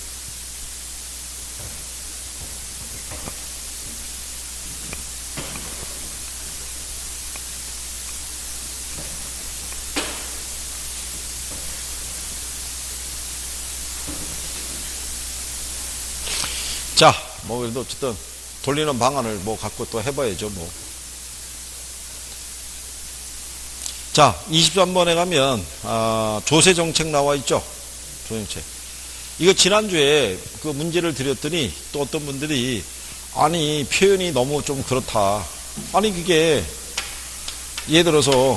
자, 뭐 그래도 어쨌든 돌리는 방안을 뭐 갖고 또 해봐야죠. 뭐. 자, 23번에 가면 조세 정책 나와 있죠. 조정책. 이거 지난주에 그 문제를 드렸더니 또 어떤 분들이 아니 표현이 너무 좀 그렇다. 아니 그게 예를 들어서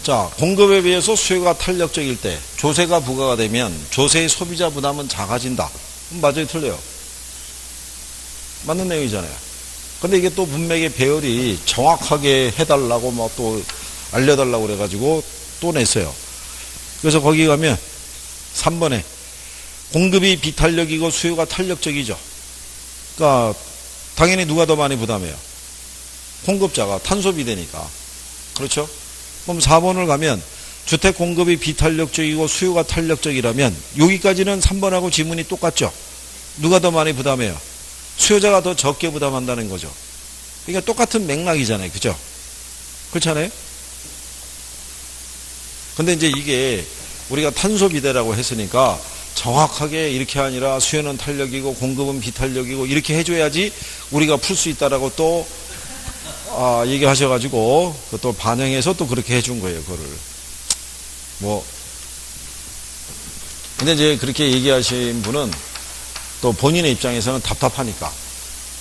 자, 공급에 비해서 수요가 탄력적일 때 조세가 부과가 되면 조세의 소비자 부담은 작아진다. 맞아요, 틀려요? 맞는 내용이잖아요. 근데 이게 또 문맥의 배열이 정확하게 해달라고 뭐 또 알려달라고 그래가지고 또 냈어요. 그래서 거기 가면 3번에 공급이 비탄력이고 수요가 탄력적이죠. 그러니까 당연히 누가 더 많이 부담해요? 공급자가 탄소비 되니까. 그렇죠? 그럼 4번을 가면 주택 공급이 비탄력적이고 수요가 탄력적이라면 여기까지는 3번하고 지문이 똑같죠. 누가 더 많이 부담해요? 수요자가 더 적게 부담한다는 거죠. 그러니까 똑같은 맥락이잖아요. 그죠? 그렇잖아요? 근데 이제 이게 우리가 탄소 비대라고 했으니까 정확하게 이렇게 아니라 수요는 탄력이고 공급은 비탄력이고 이렇게 해줘야지 우리가 풀 수 있다라고 또 얘기하셔가지고 또 반영해서 또 그렇게 해준 거예요. 그거를 뭐 근데 이제 그렇게 얘기하신 분은 또 본인의 입장에서는 답답하니까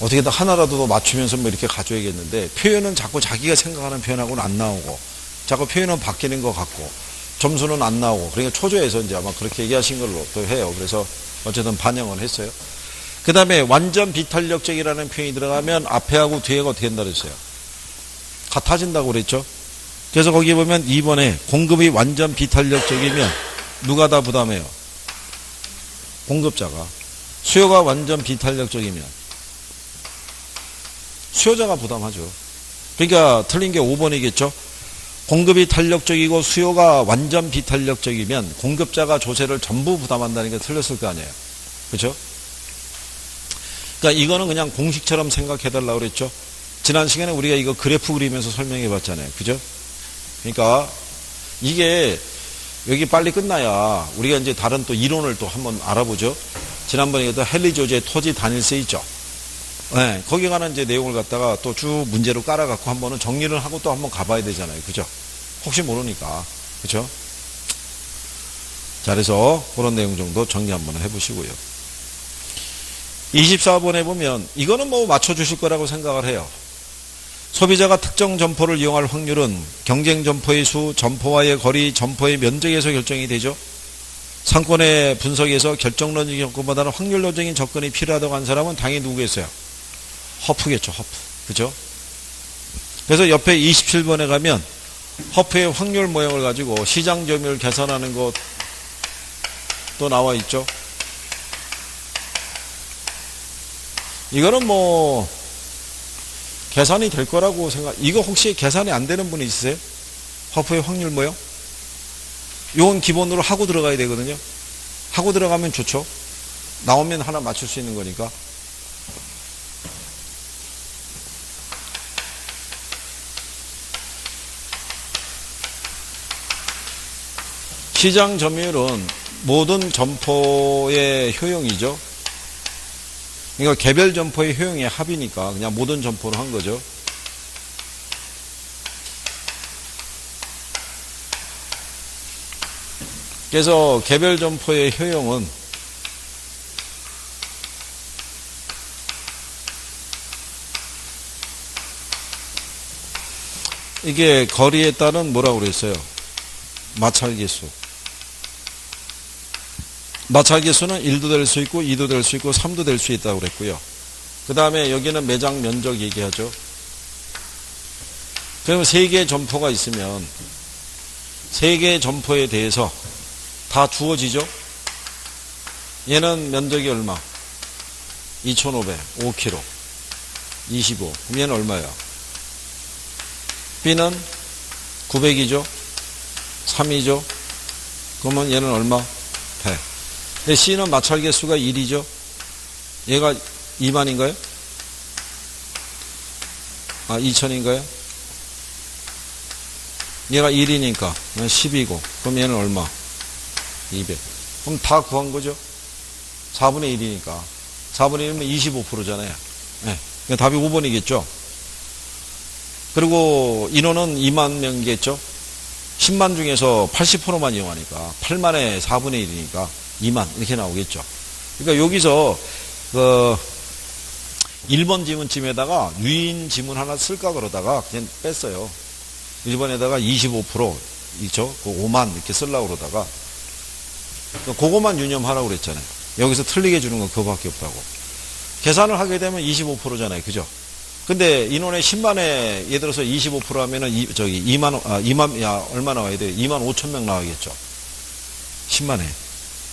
어떻게든 하나라도 더 맞추면서 뭐 이렇게 가져야겠는데 표현은 자꾸 자기가 생각하는 표현하고는 안 나오고 자꾸 표현은 바뀌는 것 같고 점수는 안 나오고 그러니까 초조해서 이제 아마 그렇게 얘기하신 걸로 또 해요. 그래서 어쨌든 반영을 했어요. 그 다음에 완전 비탄력적이라는 표현이 들어가면 앞에하고 뒤에가 어떻게 된다 그랬어요? 같아진다고 그랬죠. 그래서 거기 보면 2번에 공급이 완전 비탄력적이면 누가 다 부담해요? 공급자가. 수요가 완전 비탄력적이면 수요자가 부담하죠. 그러니까 틀린 게 5번이겠죠. 공급이 탄력적이고 수요가 완전 비탄력적이면 공급자가 조세를 전부 부담한다는 게 틀렸을 거 아니에요. 그렇죠? 그러니까 이거는 그냥 공식처럼 생각해달라고 그랬죠. 지난 시간에 우리가 이거 그래프 그리면서 설명해 봤잖아요. 그죠? 그러니까 이게 여기 빨리 끝나야 우리가 이제 다른 또 이론을 또 한번 알아보죠. 지난번에 헨리 조지의 토지 단일세 있죠. 네, 거기 관한 이제 내용을 갖다가 또 쭉 문제로 깔아갖고 한번은 정리를 하고 또 한번 가봐야 되잖아요. 그죠? 혹시 모르니까. 그죠? 자, 그래서 그런 내용 정도 정리 한번 해보시고요. 24번에 보면 이거는 뭐 맞춰주실 거라고 생각을 해요. 소비자가 특정 점포를 이용할 확률은 경쟁 점포의 수, 점포와의 거리, 점포의 면적에서 결정이 되죠. 상권의 분석에서 결정론적인 접근보다는 확률론적인 접근이 필요하다고 한 사람은 당연히 누구겠어요? 허프겠죠. 허프. 그죠? 그래서 옆에 27번에 가면 허프의 확률 모형을 가지고 시장 점유율 계산하는 것 또 나와 있죠. 이거는 뭐 계산이 될 거라고 이거 혹시 계산이 안 되는 분이 있으세요? 허프의 확률 모형? 이건 기본으로 하고 들어가야 되거든요. 하고 들어가면 좋죠. 나오면 하나 맞출 수 있는 거니까. 시장 점유율은 모든 점포의 효용이죠. 그러니까 개별 점포의 효용의 합이니까 그냥 모든 점포로 한 거죠. 그래서 개별 점포의 효용은 이게 거리에 따른 뭐라고 그랬어요? 마찰계수. 마찰계수는 1도 될 수 있고 2도 될 수 있고 3도 될 수 있다고 그랬고요. 그 다음에 여기는 매장 면적 얘기하죠. 그러면 3개의 점포가 있으면 3개의 점포에 대해서 다 주어지죠. 얘는 면적이 얼마? 2500, 5km, 25. 그럼 얘는 얼마야? B는 900이죠. 3이죠. 그러면 얘는 얼마? 100. 근데 C는 마찰계수가 1이죠. 얘가 2만인가요? 2000인가요? 얘가 1이니까 10이고 그럼 얘는 얼마? 200. 그럼 다 구한 거죠. 4분의 1이니까 4분의 1이면 25%잖아요. 네. 그러니까 답이 5번이겠죠. 그리고 인원은 2만 명이겠죠. 10만 중에서 80%만 이용하니까 8만의 4분의 1이니까 2만 이렇게 나오겠죠. 그러니까 여기서 1번 지문쯤에다가 유인 지문 하나 쓸까 그러다가 그냥 뺐어요. 1번에다가 25% 있죠. 그 5만 이렇게 쓰려고 그러다가 그거만 유념하라고 그랬잖아요. 여기서 틀리게 주는 건 그거밖에 없다고. 계산을 하게 되면 25%잖아요. 그죠? 근데 인원의 10만에 예를 들어서 25% 하면은 2만 얼마 나와야 돼요? 2만 5천 명 나와야겠죠. 10만에.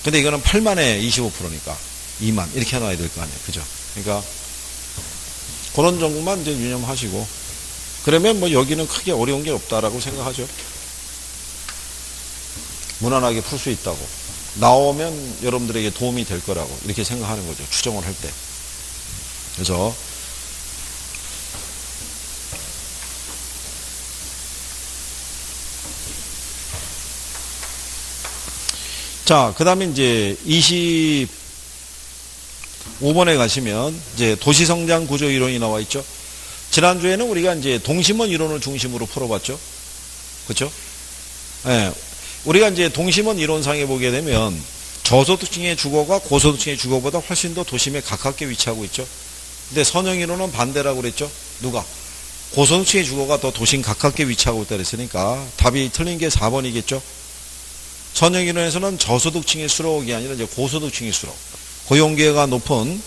근데 이거는 8만에 25%니까 2만 이렇게 나와야 될 거 아니에요. 그죠? 그러니까 그런 정도만 이제 유념하시고 그러면 뭐 여기는 크게 어려운 게 없다라고 생각하죠. 무난하게 풀 수 있다고. 나오면 여러분들에게 도움이 될 거라고 이렇게 생각하는 거죠. 추정을 할 때. 그래서 자, 그 다음에 이제 25번에 가시면 이제 도시성장 구조 이론이 나와 있죠. 지난주에는 우리가 이제 동심원 이론을 중심으로 풀어봤죠. 그렇죠? 예. 우리가 이제 동심원 이론상에 보게 되면 저소득층의 주거가 고소득층의 주거보다 훨씬 더 도심에 가깝게 위치하고 있죠. 근데 선형 이론은 반대라고 그랬죠. 누가? 고소득층의 주거가 더 도심 가깝게 위치하고 있다 그랬으니까 답이 틀린 게 4번이겠죠. 선형 이론에서는 저소득층의 수록이 아니라 이제 고소득층의 수록. 고용기회가 높은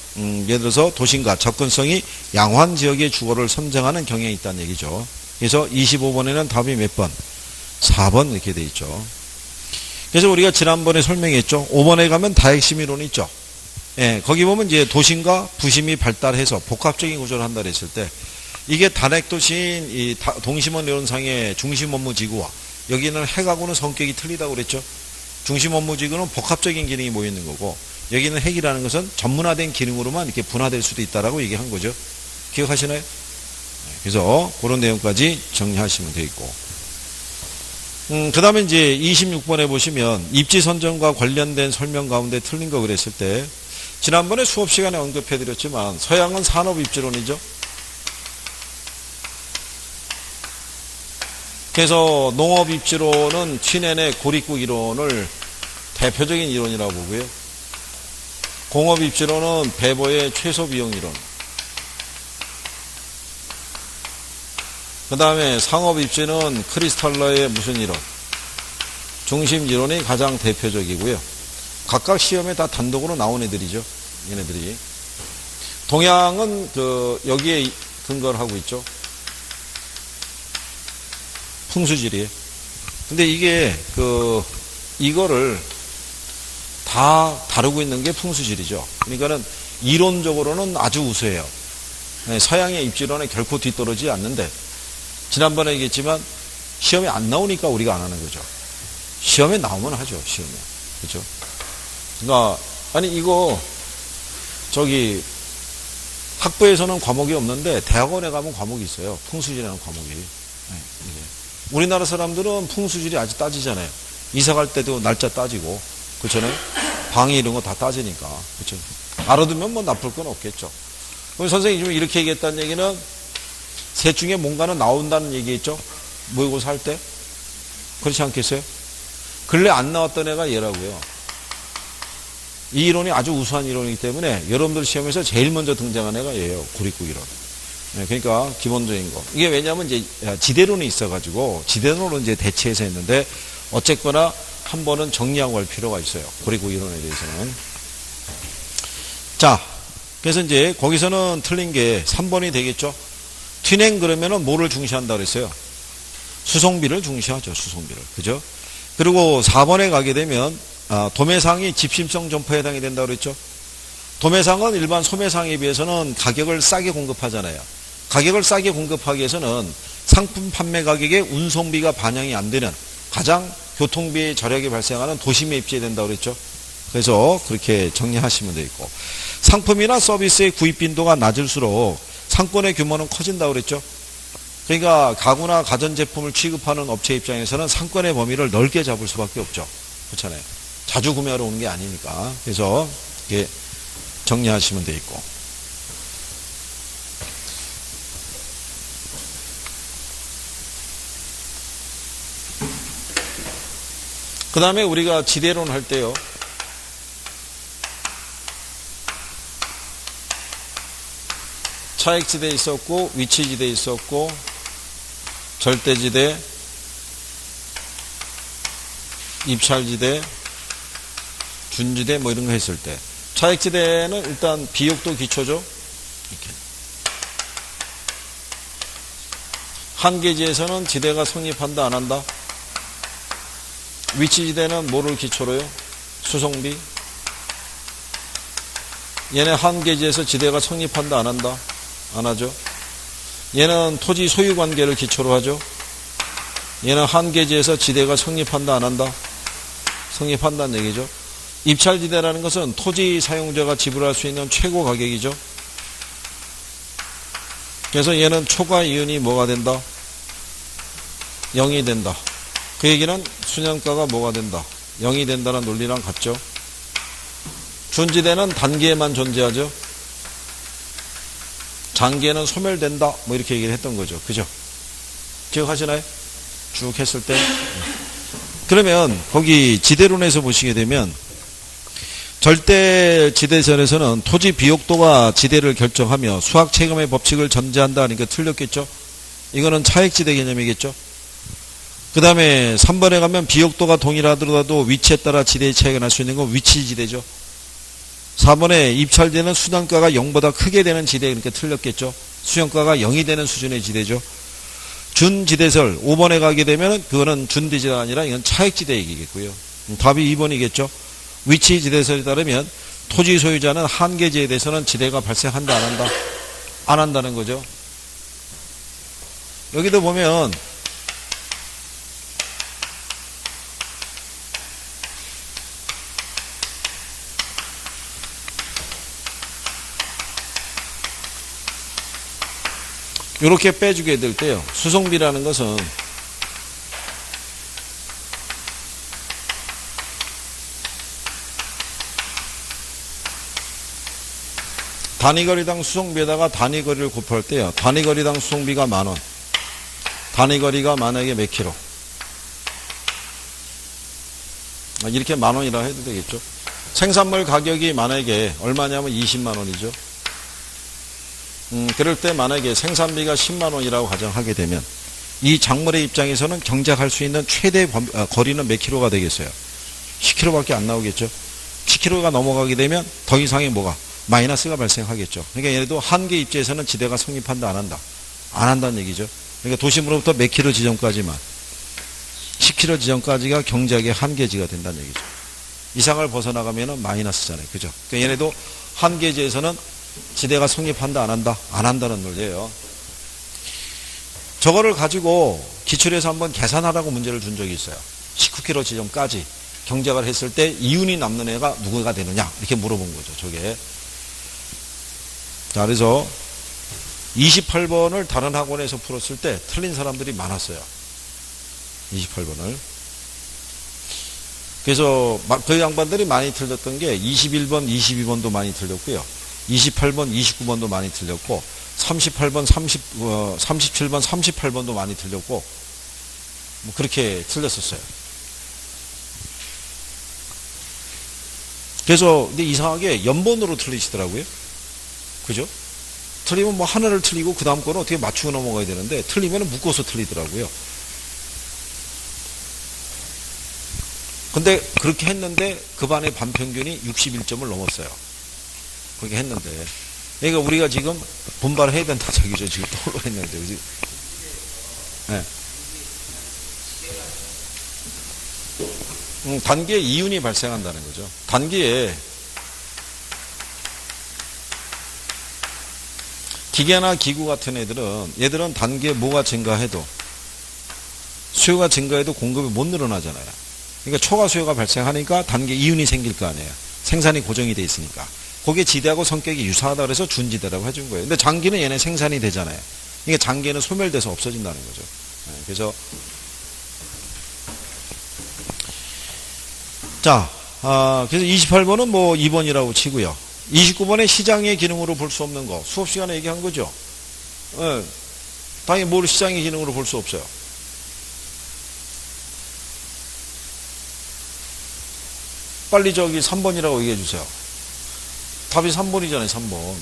예를 들어서 도심과 접근성이 양호한 지역의 주거를 선정하는 경향이 있다는 얘기죠. 그래서 25번에는 답이 몇 번? 4번 이렇게 돼 있죠. 그래서 우리가 지난번에 설명했죠. 5번에 가면 다핵심 이론이 있죠. 예, 거기 보면 이제 도심과 부심이 발달해서 복합적인 구조를 한다 그랬을 때 이게 단핵도시인 이 동심원 이론상의 중심 업무 지구와 여기는 핵하고는 성격이 틀리다고 그랬죠. 중심 업무 지구는 복합적인 기능이 모여 있는 거고 여기는 핵이라는 것은 전문화된 기능으로만 이렇게 분화될 수도 있다라고 얘기한 거죠. 기억하시나요? 그래서 그런 내용까지 정리하시면 되겠고. 그 다음에 이제 26번에 보시면 입지 선정과 관련된 설명 가운데 틀린 거 그랬을 때 지난번에 수업 시간에 언급해 드렸지만 서양은 산업 입지론이죠. 그래서 농업 입지론은 친해내 고립국 이론을 대표적인 이론이라고 보고요. 공업 입지론은 배보의 최소 비용 이론. 그 다음에 상업 입지는 크리스탈러의 무슨 이론? 중심 이론이 가장 대표적이고요. 각각 시험에 다 단독으로 나온 애들이죠. 얘네들이. 동양은 여기에 근거를 하고 있죠. 풍수지리에. 근데 이게 이거를 다 다루고 있는 게 풍수지리죠. 그러니까는 이론적으로는 아주 우수해요. 서양의 입지론에 결코 뒤떨어지지 않는데 지난번에 얘기했지만 시험에 안 나오니까 우리가 안 하는 거죠. 시험에 나오면 하죠. 시험에. 그렇죠? 그러니까 아니 이거 학부에서는 과목이 없는데 대학원에 가면 과목이 있어요. 풍수지리라는 과목이. 우리나라 사람들은 풍수지리 아직 따지잖아요. 이사 갈 때도 날짜 따지고, 그렇잖아요. 방이 이런 거 다 따지니까, 그렇죠. 알아두면 뭐 나쁠 건 없겠죠. 그럼 선생님이 지금 이렇게 얘기했다는 얘기는 셋 중에 뭔가는 나온다는 얘기겠죠? 모의고사 할 때? 그렇지 않겠어요? 근래 안 나왔던 애가 얘라고요. 이 이론이 아주 우수한 이론이기 때문에 여러분들 시험에서 제일 먼저 등장한 애가 얘예요. 고립국 이론. 네, 그러니까 기본적인 거. 이게 왜냐하면 이제 지대론이 있어가지고 지대론으로 이제 대체해서 했는데 어쨌거나 한 번은 정리하고 갈 필요가 있어요. 고립국 이론에 대해서는. 자, 그래서 이제 거기서는 틀린 게 3번이 되겠죠. 튜닝 그러면은 뭐를 중시한다 그랬어요? 수송비를 중시하죠. 수송비를. 그죠? 그리고 4번에 가게 되면 도매상이 집심성 점포에 해당이 된다고 그랬죠. 도매상은 일반 소매상에 비해서는 가격을 싸게 공급하잖아요. 가격을 싸게 공급하기 위해서는 상품 판매 가격에 운송비가 반영이 안 되는 가장 교통비 절약이 발생하는 도심에 입지해야 된다고 그랬죠. 그래서 그렇게 정리하시면 되겠고, 상품이나 서비스의 구입 빈도가 낮을수록 상권의 규모는 커진다고 그랬죠. 그러니까 가구나 가전제품을 취급하는 업체 입장에서는 상권의 범위를 넓게 잡을 수밖에 없죠. 그렇잖아요. 자주 구매하러 오는 게 아니니까. 그래서 이게 정리하시면 돼 있고. 그 다음에 우리가 지대론 할 때요. 차액지대 있었고, 위치지대 있었고, 절대지대, 입찰지대, 준지대 뭐 이런 거 했을 때 차액지대는 일단 비옥도 기초죠. 이렇게. 한계지에서는 지대가 성립한다 안 한다. 위치지대는 뭐를 기초로요? 수송비. 얘네 한계지에서 지대가 성립한다 안 한다. 안 하죠. 얘는 토지 소유 관계를 기초로 하죠. 얘는 한계지에서 지대가 성립한다 안 한다. 성립한다는 얘기죠. 입찰지대라는 것은 토지 사용자가 지불할 수 있는 최고 가격이죠. 그래서 얘는 초과 이윤이 뭐가 된다? 0이 된다. 그 얘기는 순양가가 뭐가 된다? 0이 된다는 논리랑 같죠. 준지대는 단기에만 존재하죠. 장기에는 소멸된다. 뭐 이렇게 얘기를 했던 거죠. 그죠? 기억하시나요? 쭉 했을 때. 그러면 거기 지대론에서 보시게 되면 절대 지대선에서는 토지 비옥도가 지대를 결정하며 수학 체감의 법칙을 전제한다 하니까 틀렸겠죠. 이거는 차액지대 개념이겠죠. 그 다음에 3번에 가면 비옥도가 동일하더라도 위치에 따라 지대의 차이가 날 수 있는 건 위치지대죠. 4번에 입찰되는 수단가가 0보다 크게 되는 지대, 그러니까 틀렸겠죠. 수용가가 0이 되는 수준의 지대죠. 준지대설 5번에 가게 되면 그거는 준지대가 아니라 이건 차액지대 얘기겠고요. 답이 2번이겠죠. 위치지대설에 따르면 토지 소유자는 한계지에 대해서는 지대가 발생한다 안 한다? 안 한다는 거죠. 여기도 보면 이렇게 빼주게 될 때요. 수송비라는 것은 단위거리당 수송비에다가 단위거리를 곱할 때요. 단위거리당 수송비가 10,000원. 단위거리가 만약에 몇 킬로? 이렇게 10,000원이라 해도 되겠죠. 생산물 가격이 만약에 얼마냐면 20만 원이죠. 그럴 때 만약에 생산비가 10만 원이라고 가정하게 되면 이 작물의 입장에서는 경작할 수 있는 최대 거리는 몇 킬로가 되겠어요? 10킬로밖에 안 나오겠죠. 10킬로가 넘어가게 되면 더 이상의 뭐가? 마이너스가 발생하겠죠. 그러니까 얘네도 한계 입지에서는 지대가 성립한다 안 한다? 안 한다는 얘기죠. 그러니까 도심으로부터 몇 킬로 지점까지만 10킬로 지점까지가 경작의 한계지가 된다는 얘기죠. 이상을 벗어나가면 마이너스잖아요. 그죠? 그러니까 얘네도 한계지에서는 지대가 성립한다 안 한다? 안 한다는 논리예요. 저거를 가지고 기출에서 한번 계산하라고 문제를 준 적이 있어요. 19km 지점까지 경작을 했을 때 이윤이 남는 애가 누구가 되느냐 이렇게 물어본 거죠. 저게. 자, 그래서 28번을 다른 학원에서 풀었을 때 틀린 사람들이 많았어요. 28번을. 그래서 그 양반들이 많이 틀렸던 게 21번, 22번도 많이 틀렸고요. 28번, 29번도 많이 틀렸고 38번, 37번, 38번도 많이 틀렸고 뭐 그렇게 틀렸었어요. 그래서 근데 이상하게 연번으로 틀리시더라고요. 그죠? 틀리면 뭐 하나를 틀리고 그 다음 거는 어떻게 맞추고 넘어가야 되는데 틀리면 묶어서 틀리더라고요. 근데 그렇게 했는데 그 반의 반평균이 61점을 넘었어요. 그렇게 했는데. 그러니까 우리가 지금 분발을 해야 된다 저기죠. 지금 떠올랐는데. 그지? 네. 단기에 이윤이 발생한다는 거죠. 단기에 기계나 기구 같은 얘들은 단기에 뭐가 증가해도 수요가 증가해도 공급이 못 늘어나잖아요. 그러니까 초과 수요가 발생하니까 단기에 이윤이 생길 거 아니에요. 생산이 고정이 돼 있으니까. 그게 지대하고 성격이 유사하다 그래서 준지대라고 해준 거예요. 근데 장기는 얘네 생산이 되잖아요. 그러니까 장기는 소멸돼서 없어진다는 거죠. 그래서 자, 그래서 28번은 뭐 2번이라고 치고요. 29번에 시장의 기능으로 볼 수 없는 거. 수업 시간에 얘기한 거죠. 네. 당연히 뭘 시장의 기능으로 볼 수 없어요. 빨리 저기 3번이라고 얘기해 주세요. 답이 3번이잖아요, 3번.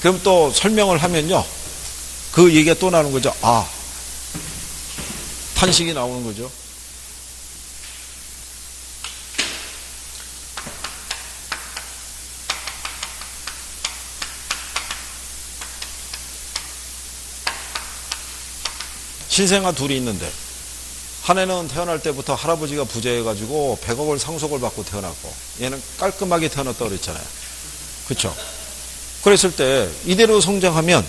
그럼 또 설명을 하면요. 그 얘기가 또 나오는 거죠. 아, 탄식이 나오는 거죠. 신생아 둘이 있는데 한 애는 태어날 때부터 할아버지가 부자해가지고 100억을 상속을 받고 태어났고 얘는 깔끔하게 태어났다고 그랬잖아요. 그렇죠? 그랬을 때 이대로 성장하면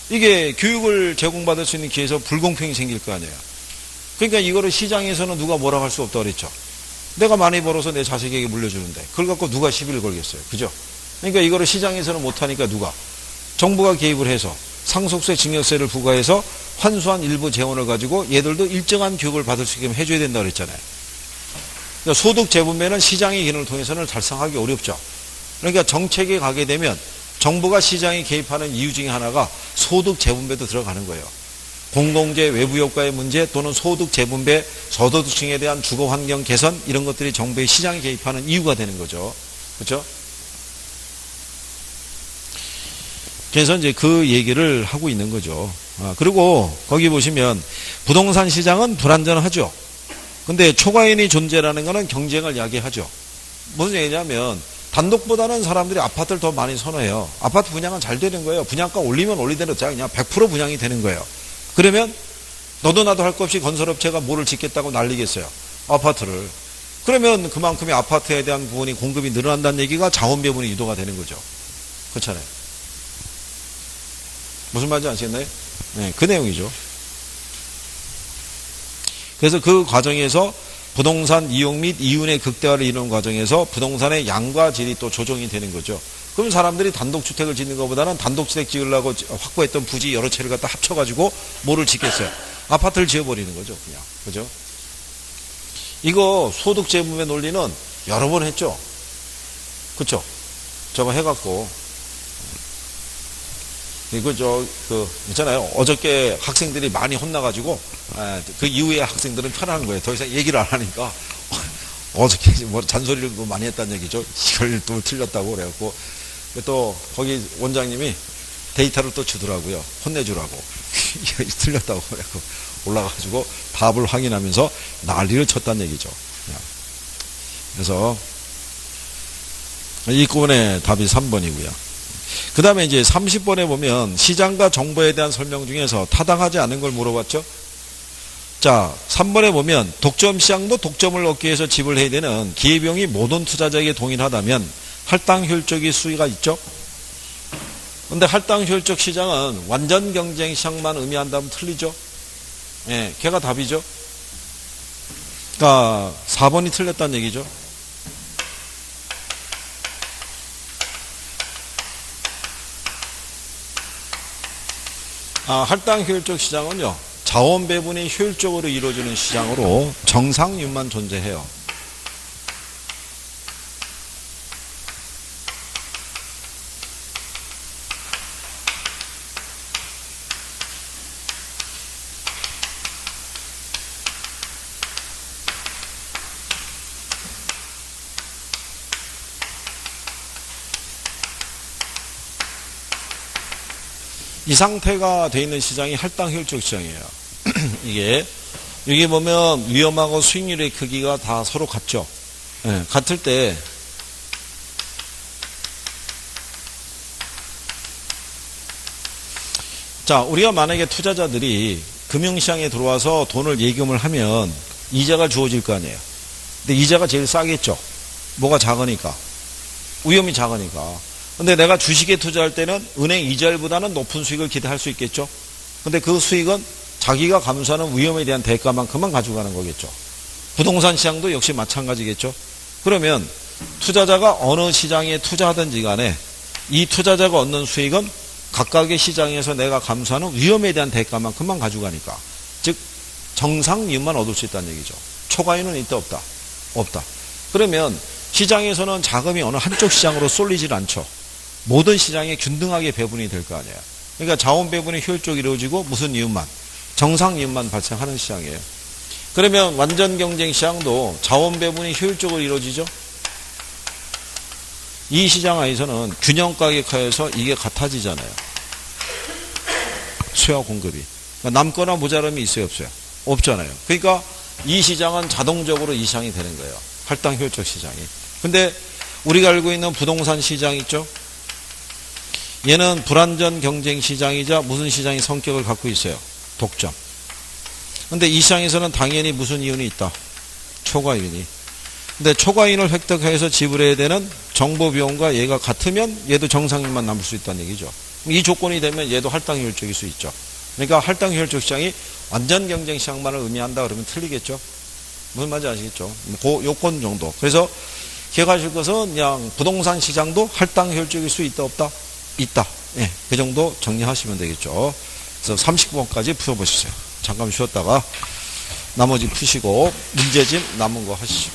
이게 교육을 제공받을 수 있는 기회에서 불공평이 생길 거 아니에요. 그러니까 이거를 시장에서는 누가 뭐라고 할 수 없다고 그랬죠. 내가 많이 벌어서 내 자식에게 물려주는데 그걸 갖고 누가 시비를 걸겠어요. 그죠? 그러니까 이거를 시장에서는 못하니까 누가? 정부가 개입을 해서 상속세, 증여세를 부과해서 환수한 일부 재원을 가지고 얘들도 일정한 교육을 받을 수 있게 해줘야 된다고 그랬잖아요. 그러니까 소득 재분배는 시장의 기능을 통해서는 달성하기 어렵죠. 그러니까 정책에 가게 되면 정부가 시장에 개입하는 이유 중에 하나가 소득 재분배도 들어가는 거예요. 공동재 외부 효과의 문제 또는 소득 재분배, 저소득층에 대한 주거 환경 개선 이런 것들이 정부의 시장에 개입하는 이유가 되는 거죠. 그렇죠? 그래서 이제 그 얘기를 하고 있는 거죠. 그리고 거기 보시면 부동산 시장은 불안전하죠. 근데 초과인이 존재라는 것은 경쟁을 야기하죠. 무슨 얘기냐면 단독보다는 사람들이 아파트를 더 많이 선호해요. 아파트 분양은 잘 되는 거예요. 분양가 올리면 올리대로 그냥 100% 분양이 되는 거예요. 그러면 너도 나도 할 것 없이 건설업체가 뭐를 짓겠다고 난리겠어요. 아파트를. 그러면 그만큼의 아파트에 대한 부분이 공급이 늘어난다는 얘기가 자원 배분이 유도가 되는 거죠. 그렇잖아요. 무슨 말인지 아시겠나요? 네, 그 내용이죠. 그래서 그 과정에서 부동산 이용 및 이윤의 극대화를 이루는 과정에서 부동산의 양과 질이 또 조정이 되는 거죠. 그럼 사람들이 단독주택을 짓는 것보다는 단독주택 지으려고 확보했던 부지 여러 채를 갖다 합쳐가지고 뭐를 짓겠어요? 아파트를 지어버리는 거죠. 그냥. 그죠? 이거 소득재분배 논리는 여러 번 했죠. 그쵸? 저거 해갖고. 이거 있잖아요. 어저께 학생들이 많이 혼나가지고, 그 이후에 학생들은 편한 거예요. 더 이상 얘기를 안 하니까. 어저께 뭐 잔소리를 많이 했다는 얘기죠. 이걸 또 틀렸다고 그래갖고. 또 거기 원장님이 데이터를 또 주더라고요. 혼내주라고. 이거 틀렸다고 그래갖고 올라가가지고 답을 확인하면서 난리를 쳤다는 얘기죠. 그래서 이 부분의 답이 3번이고요. 그 다음에 이제 30번에 보면 시장과 정보에 대한 설명 중에서 타당하지 않은 걸 물어봤죠. 자, 3번에 보면 독점 시장도 독점을 얻기 위해서 지불해야 되는 기회비용이 모든 투자자에게 동일하다면 할당 효율적인 수위가 있죠. 근데 할당 효율적 시장은 완전 경쟁 시장만 의미한다면 틀리죠. 예, 걔가 답이죠. 그러니까 4번이 틀렸다는 얘기죠. 할당 효율적 시장은요, 자원 배분이 효율적으로 이루어지는 시장으로 정상률만 존재해요. 이 상태가 돼 있는 시장이 할당 효율적 시장이에요. 이게 여기 보면 위험하고 수익률의 크기가 다 서로 같죠. 네, 같을 때 자, 우리가 만약에 투자자들이 금융시장에 들어와서 돈을 예금을 하면 이자가 주어질 거 아니에요. 근데 이자가 제일 싸겠죠. 뭐가 작으니까. 위험이 작으니까. 근데 내가 주식에 투자할 때는 은행 이자율보다는 높은 수익을 기대할 수 있겠죠. 근데 그 수익은 자기가 감수하는 위험에 대한 대가만큼만 가져가는 거겠죠. 부동산 시장도 역시 마찬가지겠죠. 그러면 투자자가 어느 시장에 투자하든지 간에 이 투자자가 얻는 수익은 각각의 시장에서 내가 감수하는 위험에 대한 대가만큼만 가져가니까, 즉 정상이윤만 얻을 수 있다는 얘기죠. 초과이윤은 있다 없다? 없다. 그러면 시장에서는 자금이 어느 한쪽 시장으로 쏠리질 않죠. 모든 시장에 균등하게 배분이 될 거 아니에요. 그러니까 자원 배분이 효율적으로 이루어지고 무슨 이윤만? 정상이윤만 발생하는 시장이에요. 그러면 완전 경쟁 시장도 자원 배분이 효율적으로 이루어지죠. 이 시장 안에서는 균형 가격하에서 이게 같아지잖아요. 수요와 공급이. 그러니까 남거나 모자람이 있어요 없어요? 없잖아요. 그러니까 이 시장은 자동적으로 이 시장이 되는 거예요. 할당 효율적 시장이. 근데 우리가 알고 있는 부동산 시장 있죠? 얘는 불완전 경쟁 시장이자 무슨 시장이 성격을 갖고 있어요? 독점. 근데 이 시장에서는 당연히 무슨 이윤이 있다? 초과이윤이. 근데 초과이윤을 획득해서 지불해야 되는 정보 비용과 얘가 같으면 얘도 정상이윤만 남을 수 있다는 얘기죠. 이 조건이 되면 얘도 할당 효율적일 수 있죠. 그러니까 할당 효율적 시장이 완전 경쟁 시장만을 의미한다 그러면 틀리겠죠. 무슨 말인지 아시겠죠? 그 요건 정도. 그래서 기억하실 것은 그냥 부동산 시장도 할당 효율적일 수 있다 없다? 있다. 예, 그 정도 정리하시면 되겠죠. 그래서 30번까지 풀어보십시오. 잠깐 쉬었다가 나머지 푸시고 문제집 남은 거 하시죠.